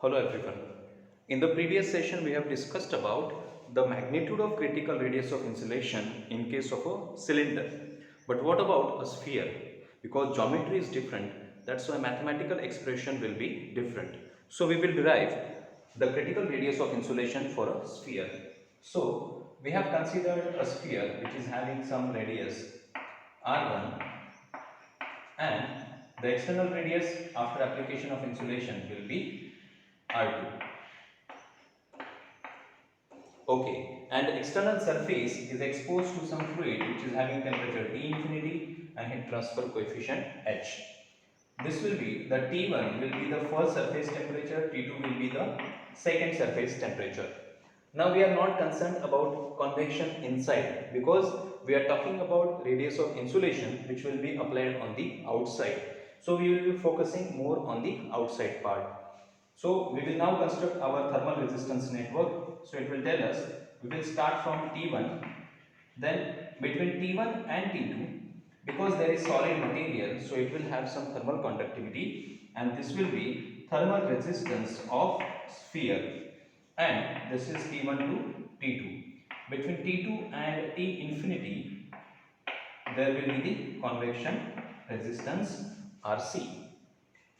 Hello everyone. In the previous session we have discussed about the magnitude of critical radius of insulation in case of a cylinder. But what about a sphere? Because geometry is different, that's why mathematical expression will be different. So we will derive the critical radius of insulation for a sphere. So we have considered a sphere which is having some radius R1 and the external radius after application of insulation will be R2. Okay, and the external surface is exposed to some fluid which is having temperature T infinity and heat transfer coefficient H. This will be the T1 will be the first surface temperature, T2 will be the second surface temperature. Now we are not concerned about convection inside because we are talking about radius of insulation which will be applied on the outside. So we will be focusing more on the outside part. So we will now construct our thermal resistance network. So it will tell us we will start from T1, then between T1 and T2, because there is solid material, so it will have some thermal conductivity, and this will be thermal resistance of sphere, and this is T1 to T2. Between T2 and T infinity, there will be the convection resistance RC.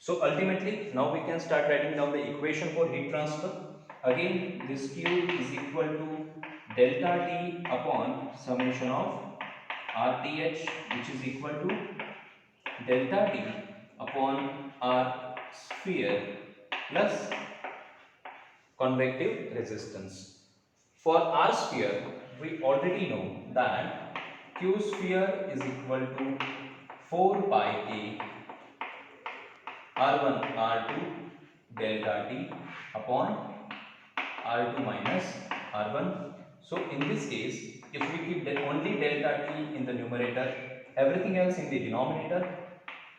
So ultimately, now we can start writing down the equation for heat transfer. Again, this Q is equal to delta T upon summation of RTH, which is equal to delta T upon R sphere plus convective resistance. For R sphere, we already know that Q sphere is equal to 4 pi K R1 R2 delta T upon R2 minus R1. So in this case, if we keep only delta T in the numerator, everything else in the denominator,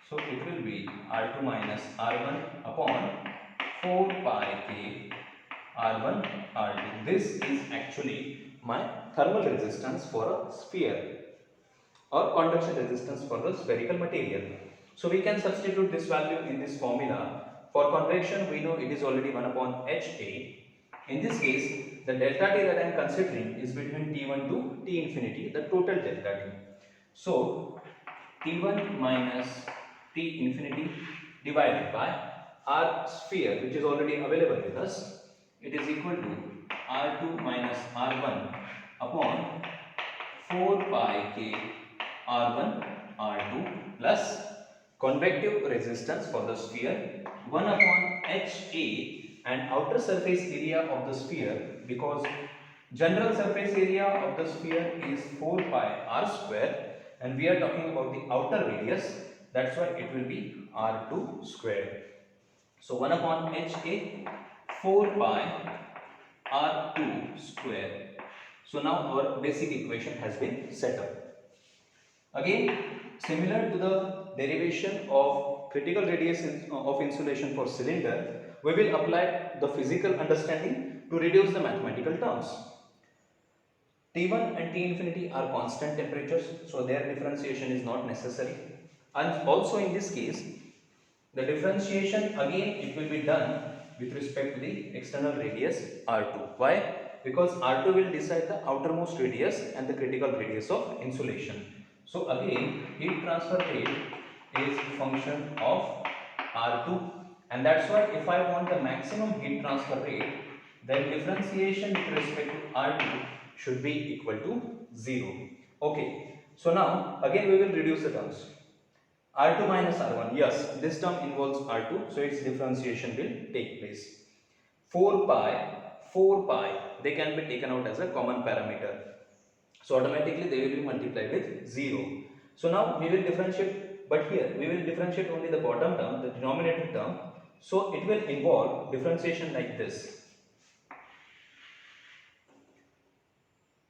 so it will be R2 minus R1 upon 4 pi K R1 R2. This is actually my thermal resistance for a sphere or conduction resistance for the spherical material. So we can substitute this value in this formula. For convection, we know it is already 1 upon HA. In this case, the delta T that I am considering is between T1 to T infinity, the total delta T. So T1 minus T infinity divided by R sphere, which is already available with us, it is equal to R2 minus R1 upon 4 pi K R1 R2 plus convective resistance for the sphere 1 upon HA and outer surface area of the sphere, because general surface area of the sphere is 4 pi R square and we are talking about the outer radius, that's why it will be R2 square. So 1 upon HA 4 pi R2 square. So now our basic equation has been set up. Again, similar to the derivation of critical radius of insulation for cylinder, we will apply the physical understanding to reduce the mathematical terms. T1 and T infinity are constant temperatures, so their differentiation is not necessary. And also in this case, the differentiation again it will be done with respect to the external radius R2. Why? Because R2 will decide the outermost radius and the critical radius of insulation. So again, heat transfer rate is function of R2, and that's why if I want the maximum heat transfer rate, then differentiation with respect to R2 should be equal to 0. Okay, so now again we will reduce the terms. R2 minus R1, yes, this term involves R2, so its differentiation will take place. 4 pi, they can be taken out as a common parameter. So automatically they will be multiplied with 0. So now we will differentiate, but here we will differentiate only the bottom term, the denominator term. So it will involve differentiation like this.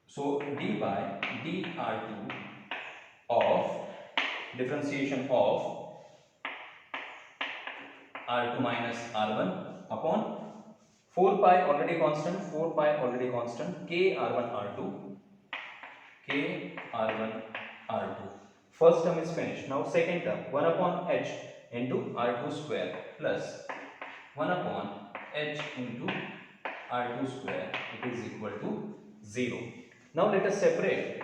So d by dr2 of differentiation of R2 minus R1 upon 4 pi already constant, K R1 R2, K R1 R2. First term is finished. Now second term, 1 upon H into R2 square plus 1 upon h into r2 square, it is equal to 0. Now let us separate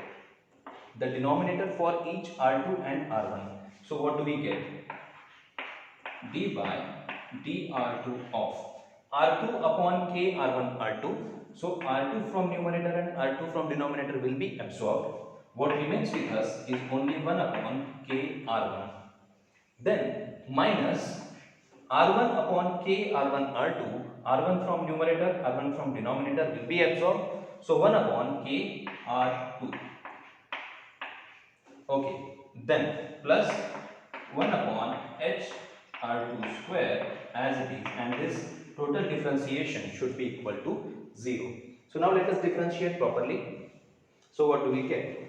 the denominator for each r2 and r1. So what do we get? d by dr2 of r2 upon k r1 r2. So r2 from numerator and r2 from denominator will be absorbed. What remains with us is only 1 upon k r1. Then minus r1 upon k r1 r2. r1 from numerator, r1 from denominator will be absorbed. So 1 upon k r2. Okay. Then plus 1 upon h r2 square as it is, and this total differentiation should be equal to 0. So now let us differentiate properly. So what do we get?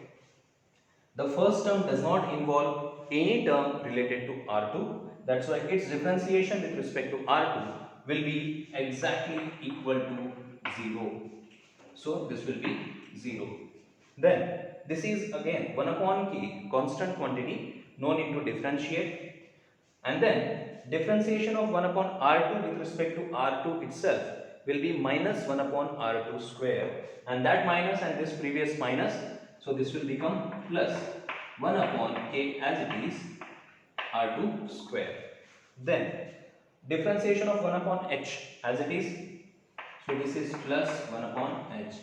The first term does not involve any term related to R2. That's why its differentiation with respect to R2 will be exactly equal to 0. So this will be 0. Then this is again 1 upon k, constant quantity, no need to differentiate. And then differentiation of 1 upon R2 with respect to R2 itself will be minus 1 upon R2 square, and that minus and this previous minus, so this will become plus 1 upon k as it is R2 square. Then differentiation of 1 upon h as it is, so this is plus 1 upon h.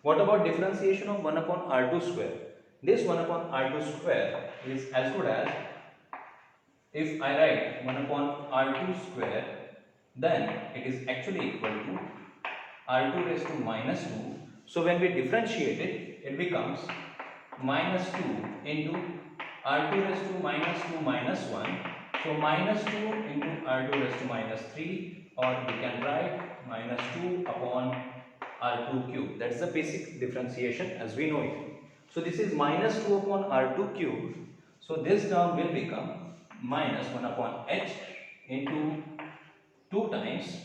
What about differentiation of 1 upon R2 square? This 1 upon R2 square is as good as, if I write 1 upon R2 square, then it is actually equal to R2 raised to minus 2. So when we differentiate it, it becomes minus 2 into R2 raised to minus 2 minus 1. So minus 2 into R2 raised to minus 3, or we can write minus 2 upon R2 cube. That's the basic differentiation as we know it. So this is minus 2 upon R2 cube. So this term will become minus 1 upon h into 2 times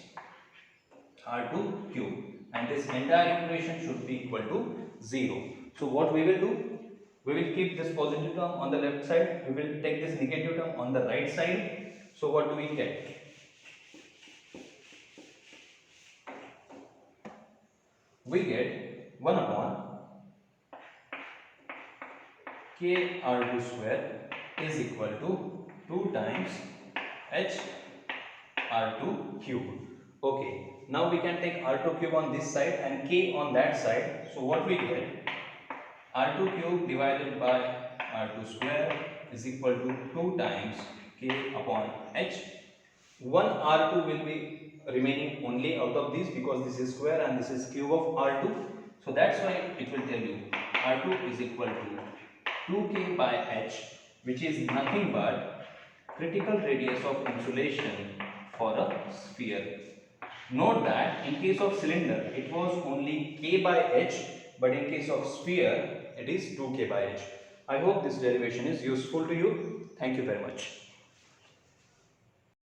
R2 cube, and this entire equation should be equal to 0. So what we will do? We will keep this positive term on the left side, we will take this negative term on the right side. So what do we get? We get 1 upon k r2 square is equal to 2 times h r2 cube. Okay, now we can take r2 cube on this side and k on that side. So what we get? R2 cube divided by R2 square is equal to 2 times k upon h. 1 R2 will be remaining only out of this, because this is square and this is cube of R2. So that's why it will tell you R2 is equal to 2k by h, which is nothing but critical radius of insulation for a sphere. Note that in case of cylinder it was only k by h, but in case of sphere it is 2k by h. I hope this derivation is useful to you. Thank you very much.